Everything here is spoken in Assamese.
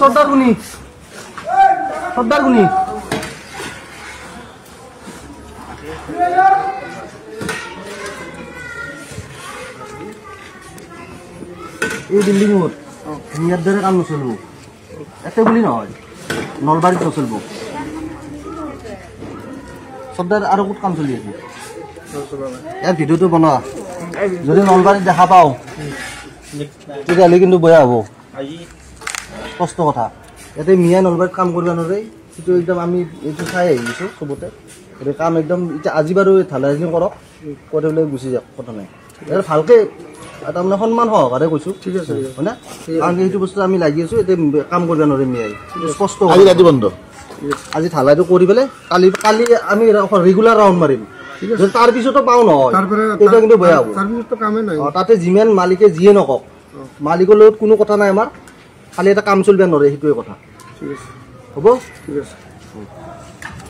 সৰ্দাৰ গুনি সৰ্দাৰ গুনি এই বিল্ডিং মিয়াৰ ধৰে কাম নচলব এতে বুলি নহয় নলবাৰীত নচলব সৰ্দাৰ আৰু ক'ত কাম চলি আছে ইয়াৰ ভিডিঅ'টো বনোৱা যদি নলবাৰীত দেখা পাওঁ তেতিয়াহ'লে কিন্তু বেয়া হ'ব স্পষ্ট কথা ইয়াতে মিয়াই নলবাৰীত কাম কৰিব নোৱাৰে সেইটো একদম আমি এইটো চাই আহিছোঁ চবতে এইটো কাম একদম এতিয়া আজি বাৰু ঢালাই কৰক কৰি পেলাই গুচি যাওক কথা নাই ইয়াৰ ভালকৈ তাৰমানে সন্মান সহকাৰে কৈছোঁ ঠিক আছে হয়নে কাৰণ সেইটো বস্তু আমি লাগি আছোঁ এতিয়া কাম কৰিব নোৱাৰিম মিয়াই স্পষ্ট আজি ৰাতি বন্ধ আজি ঢালাইটো কৰি পেলাই কালি আমি ৰেগুলাৰ ৰাউণ্ড মাৰিম তাৰ পিছতো পাওঁ নহয় তেতিয়া কিন্তু বেয়া হ'ব তাতে যিমান মালিকে যিয়ে নকওক মালিকৰ লগত কোনো কথা নাই আমাৰ খালি এটা কাম চলিব নোৱাৰে সেইটোৱে কথা হ'ব ঠিক আছে